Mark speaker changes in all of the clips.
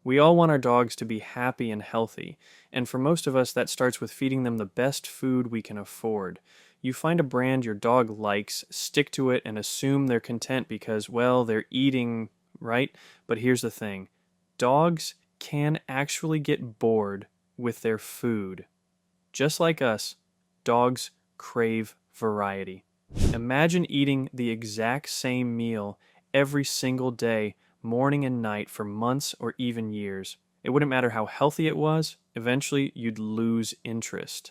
Speaker 1: We all want our dogs to be happy and healthy, and for most of us, that starts with feeding them the best food we can afford. You find a brand your dog likes, stick to it, and assume they're content because, well, they're eating, right? But here's the thing: dogs can actually get bored with their food. Just like us, dogs crave variety. Imagine eating the exact same meal every single day, morning and night, for months or even years. It wouldn't matter how healthy it was, eventually you'd lose interest.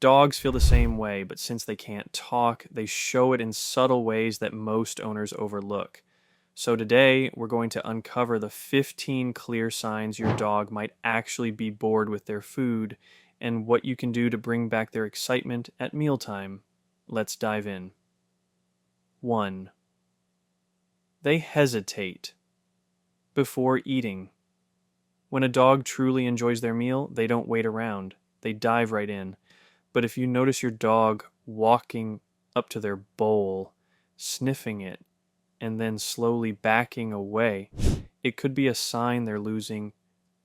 Speaker 1: Dogs feel the same way, but since they can't talk, they show it in subtle ways that most owners overlook. So today, we're going to uncover the 15 clear signs your dog might actually be bored with their food and what you can do to bring back their excitement at mealtime. Let's dive in. 1. They hesitate before eating. When a dog truly enjoys their meal, they don't wait around. They dive right in. But if you notice your dog walking up to their bowl, sniffing it, and then slowly backing away, it could be a sign they're losing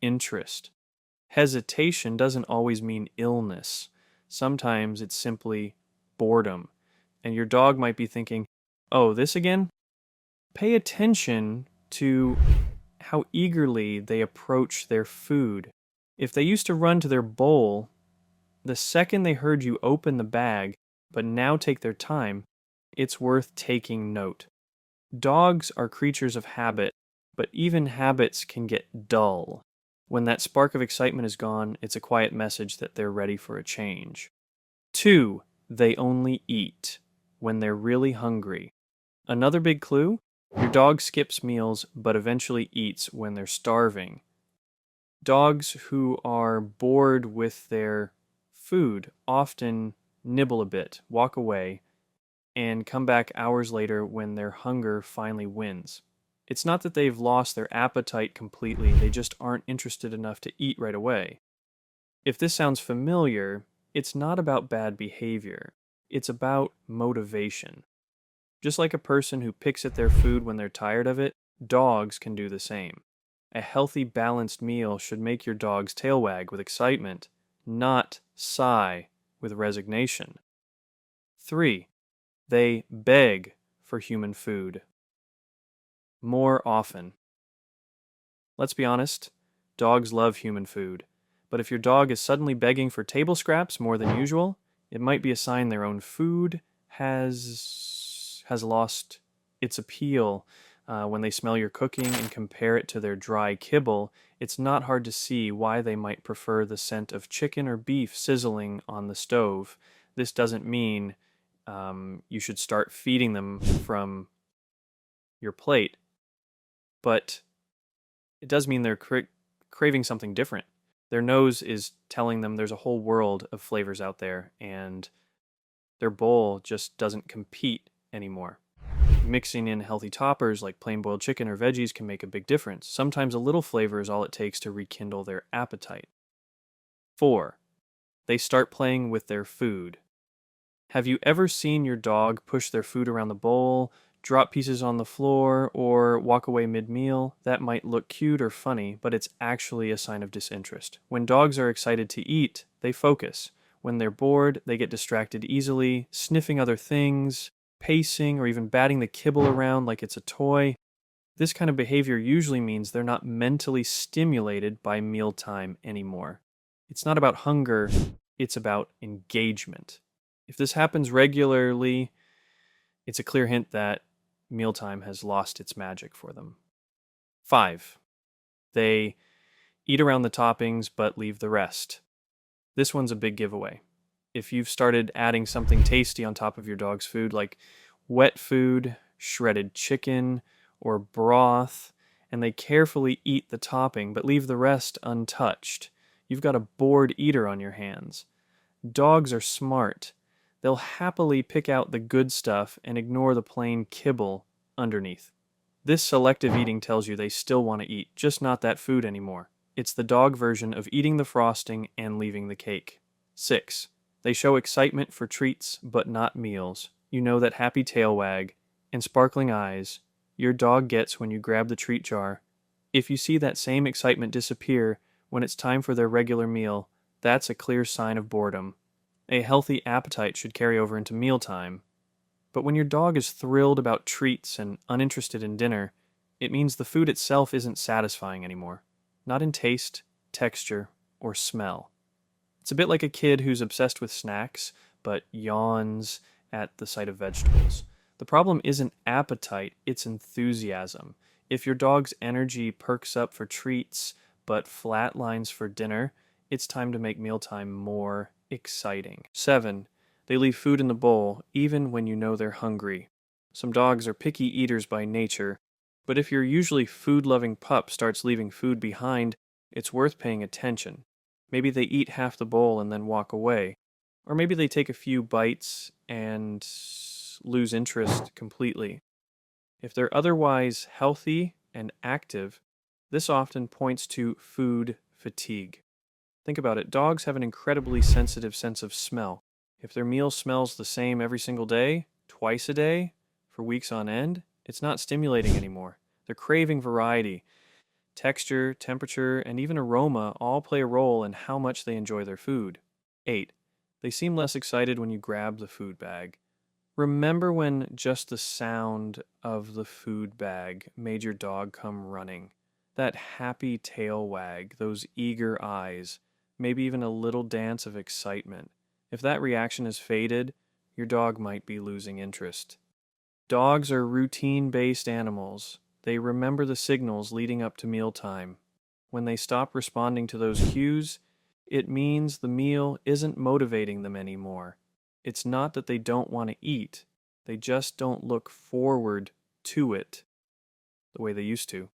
Speaker 1: interest. Hesitation doesn't always mean illness. Sometimes it's simply boredom. And your dog might be thinking, oh, this again? Pay attention to how eagerly they approach their food. If they used to run to their bowl, the second they heard you open the bag, but now take their time, it's worth taking note. Dogs are creatures of habit, but even habits can get dull. When that spark of excitement is gone, it's a quiet message that they're ready for a change. 2. They only eat when they're really hungry. Another big clue? Your dog skips meals but eventually eats when they're starving. Dogs who are bored with their food often nibble a bit, walk away, and come back hours later when their hunger finally wins. It's not that they've lost their appetite completely, they just aren't interested enough to eat right away. If this sounds familiar, it's not about bad behavior. It's about motivation. Just like a person who picks at their food when they're tired of it, dogs can do the same. A healthy, balanced meal should make your dog's tail wag with excitement, not sigh with resignation. 3. They beg for human food more often. Let's be honest, dogs love human food. But if your dog is suddenly begging for table scraps more than usual, it might be a sign their own food has lost its appeal. When they smell your cooking and compare it to their dry kibble, it's not hard to see why they might prefer the scent of chicken or beef sizzling on the stove. This doesn't mean you should start feeding them from your plate, but it does mean they're craving something different. Their nose is telling them there's a whole world of flavors out there, and their bowl just doesn't compete anymore. Mixing in healthy toppers like plain boiled chicken or veggies can make a big difference. Sometimes a little flavor is all it takes to rekindle their appetite. 4. They start playing with their food. Have you ever seen your dog push their food around the bowl, drop pieces on the floor, or walk away mid-meal? That might look cute or funny, but it's actually a sign of disinterest. When dogs are excited to eat, they focus. When they're bored, they get distracted easily, sniffing other things, pacing, or even batting the kibble around like it's a toy. This kind of behavior usually means they're not mentally stimulated by mealtime anymore. It's not about hunger, it's about engagement. If this happens regularly, it's a clear hint that mealtime has lost its magic for them. 5. They eat around the toppings but leave the rest. This one's a big giveaway. If you've started adding something tasty on top of your dog's food, like wet food, shredded chicken, or broth, and they carefully eat the topping but leave the rest untouched, you've got a bored eater on your hands. Dogs are smart. They'll happily pick out the good stuff and ignore the plain kibble underneath. This selective eating tells you they still want to eat, just not that food anymore. It's the dog version of eating the frosting and leaving the cake. 6. They show excitement for treats, but not meals. You know that happy tail wag and sparkling eyes your dog gets when you grab the treat jar If you see that same excitement disappear when it's time for their regular meal, that's a clear sign of boredom. A healthy appetite should carry over into mealtime. But when your dog is thrilled about treats and uninterested in dinner, it means the food itself isn't satisfying anymore. Not in taste, texture, or smell. It's a bit like a kid who's obsessed with snacks, but yawns at the sight of vegetables. The problem isn't appetite, it's enthusiasm. If your dog's energy perks up for treats, but flatlines for dinner, it's time to make mealtime more exciting. 7. They leave food in the bowl, even when you know they're hungry. Some dogs are picky eaters by nature, but if your usually food-loving pup starts leaving food behind, it's worth paying attention. Maybe they eat half the bowl and then walk away. Or maybe they take a few bites and lose interest completely. If they're otherwise healthy and active, this often points to food fatigue. Think about it. Dogs have an incredibly sensitive sense of smell. If their meal smells the same every single day, twice a day, for weeks on end, it's not stimulating anymore. They're craving variety. Texture, temperature, and even aroma all play a role in how much they enjoy their food. 8. They seem less excited when you grab the food bag. Remember when just the sound of the food bag made your dog come running? That happy tail wag, those eager eyes, maybe even a little dance of excitement. If that reaction has faded, your dog might be losing interest. Dogs are routine-based animals. They remember the signals leading up to mealtime. When they stop responding to those cues, it means the meal isn't motivating them anymore. It's not that they don't want to eat. They just don't look forward to it the way they used to.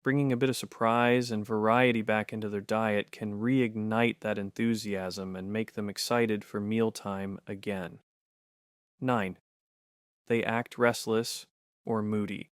Speaker 1: Bringing a bit of surprise and variety back into their diet can reignite that enthusiasm and make them excited for mealtime again. 9. They act restless or moody.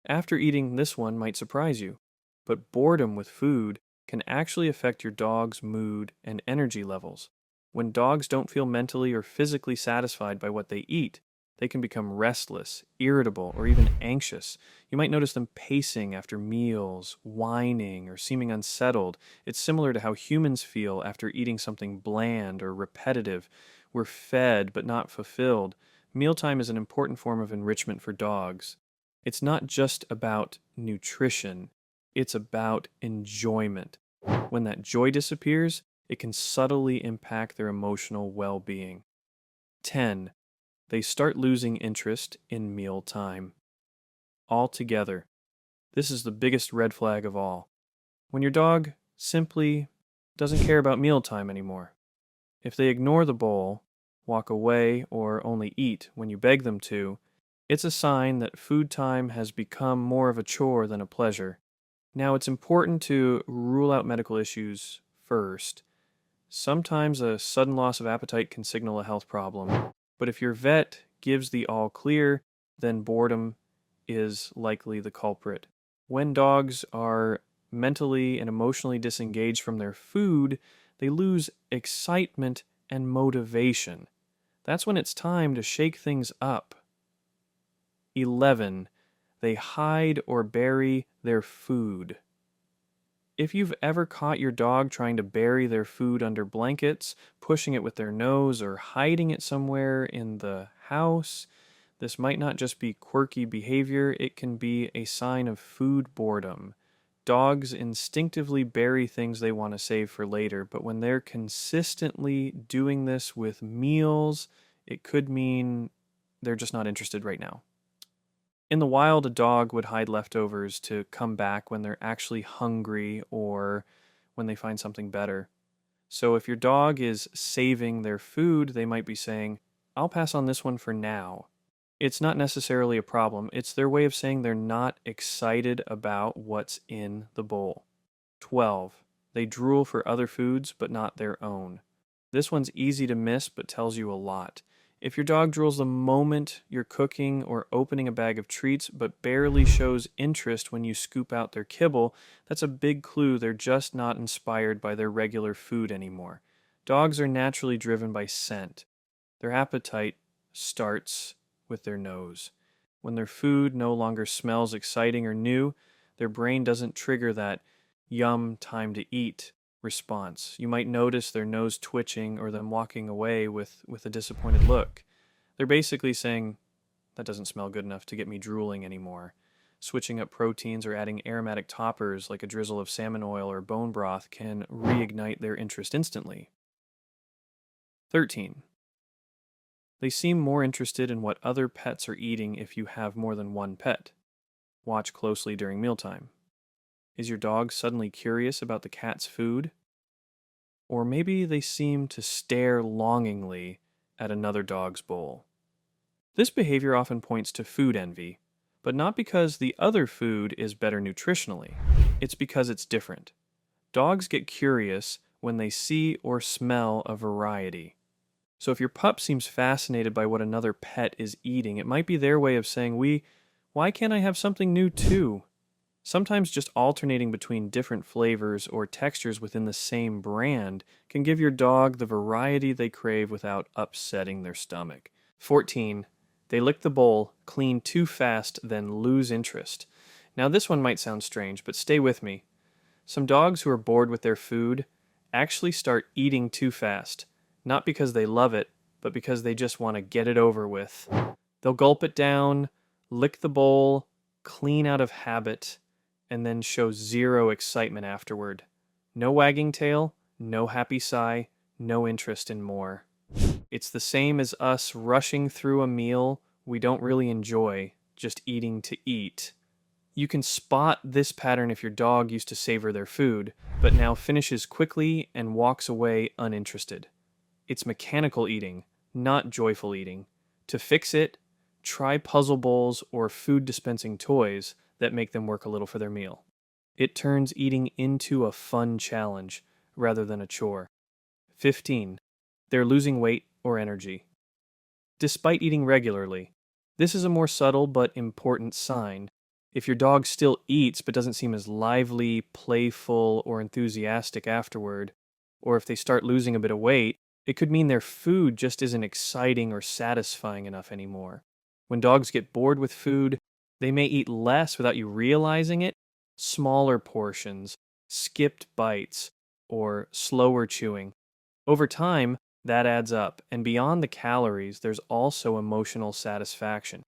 Speaker 1: After eating, this one might surprise you, but boredom with food can actually affect your dog's mood and energy levels. When dogs don't feel mentally or physically satisfied by what they eat, they can become restless, irritable, or even anxious. You might notice them pacing after meals, whining, or seeming unsettled. It's similar to how humans feel after eating something bland or repetitive. We're fed but not fulfilled. Mealtime is an important form of enrichment for dogs. It's not just about nutrition, it's about enjoyment. When that joy disappears, it can subtly impact their emotional well-being. 10. They start losing interest in mealtime altogether. This is the biggest red flag of all. When your dog simply doesn't care about mealtime anymore. If they ignore the bowl, walk away, or only eat when you beg them to, it's a sign that food time has become more of a chore than a pleasure. Now, it's important to rule out medical issues first. Sometimes a sudden loss of appetite can signal a health problem, but if your vet gives the all clear, then boredom is likely the culprit. When dogs are mentally and emotionally disengaged from their food, they lose excitement and motivation. That's when it's time to shake things up. 11. They hide or bury their food. If you've ever caught your dog trying to bury their food under blankets, pushing it with their nose, or hiding it somewhere in the house, this might not just be quirky behavior, it can be a sign of food boredom. Dogs instinctively bury things they want to save for later, but when they're consistently doing this with meals, it could mean they're just not interested right now. In the wild, a dog would hide leftovers to come back when they're actually hungry or when they find something better. So if your dog is saving their food, they might be saying, "I'll pass on this one for now." It's not necessarily a problem. It's their way of saying they're not excited about what's in the bowl. 12. They drool for other foods, but not their own. This one's easy to miss, but tells you a lot. If your dog drools the moment you're cooking or opening a bag of treats, but barely shows interest when you scoop out their kibble, that's a big clue they're just not inspired by their regular food anymore. Dogs are naturally driven by scent. Their appetite starts with their nose. When their food no longer smells exciting or new, Their brain doesn't trigger that yum, time to eat response. You might notice their nose twitching or them walking away with a disappointed look. They're basically saying, that doesn't smell good enough to get me drooling anymore. Switching up proteins or adding aromatic toppers like a drizzle of salmon oil or bone broth can reignite their interest instantly. 13. They seem more interested in what other pets are eating if you have more than one pet. Watch closely during mealtime. Is your dog suddenly curious about the cat's food? Or maybe they seem to stare longingly at another dog's bowl. This behavior often points to food envy, but not because the other food is better nutritionally. It's because it's different. Dogs get curious when they see or smell a variety. So if your pup seems fascinated by what another pet is eating, it might be their way of saying, why can't I have something new too? Sometimes just alternating between different flavors or textures within the same brand can give your dog the variety they crave without upsetting their stomach. 14. They lick the bowl, clean too fast, then lose interest. Now this one might sound strange, but stay with me. Some dogs who are bored with their food actually start eating too fast. Not because they love it, but because they just want to get it over with. They'll gulp it down, lick the bowl, clean out of habit, and then show zero excitement afterward. No wagging tail, no happy sigh, no interest in more. It's the same as us rushing through a meal we don't really enjoy, just eating to eat. You can spot this pattern if your dog used to savor their food, but now finishes quickly and walks away uninterested. It's mechanical eating, not joyful eating. To fix it, try puzzle bowls or food dispensing toys that make them work a little for their meal. It turns eating into a fun challenge rather than a chore. 15. They're losing weight or energy. Despite eating regularly, this is a more subtle but important sign. If your dog still eats but doesn't seem as lively, playful, or enthusiastic afterward, or if they start losing a bit of weight, it could mean their food just isn't exciting or satisfying enough anymore. When dogs get bored with food, they may eat less without you realizing it, smaller portions, skipped bites, or slower chewing. Over time, that adds up, and beyond the calories, there's also emotional satisfaction.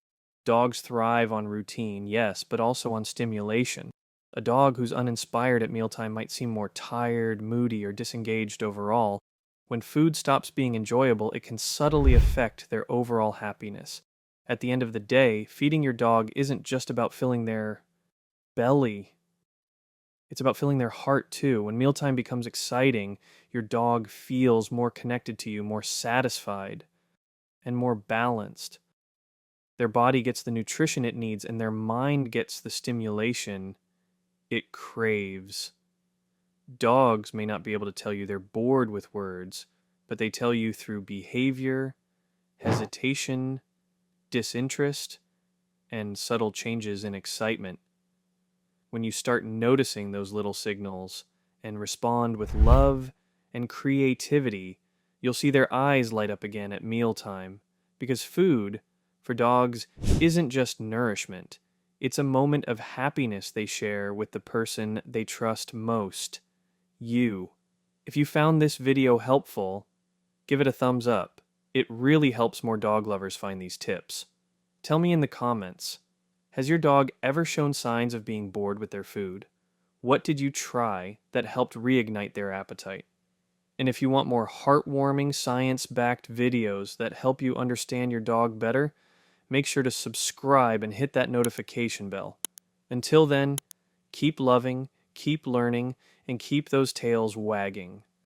Speaker 1: Dogs thrive on routine, yes, but also on stimulation. A dog who's uninspired at mealtime might seem more tired, moody, or disengaged overall. When food stops being enjoyable, it can subtly affect their overall happiness. At the end of the day, feeding your dog isn't just about filling their belly. It's about filling their heart too. When mealtime becomes exciting, your dog feels more connected to you, more satisfied, and more balanced. Their body gets the nutrition it needs, and their mind gets the stimulation it craves. Dogs may not be able to tell you they're bored with words, but they tell you through behavior, hesitation, disinterest, and subtle changes in excitement. When you start noticing those little signals and respond with love and creativity, you'll see their eyes light up again at mealtime. Because food, for dogs, isn't just nourishment. It's a moment of happiness they share with the person they trust most, you. If you found this video helpful, give it a thumbs up. It really helps more dog lovers find these tips. Tell me in the comments, has your dog ever shown signs of being bored with their food? What did you try that helped reignite their appetite? And if you want more heartwarming, science-backed videos that help you understand your dog better, make sure to subscribe and hit that notification bell. Until then, keep loving, keep learning, and keep those tails wagging.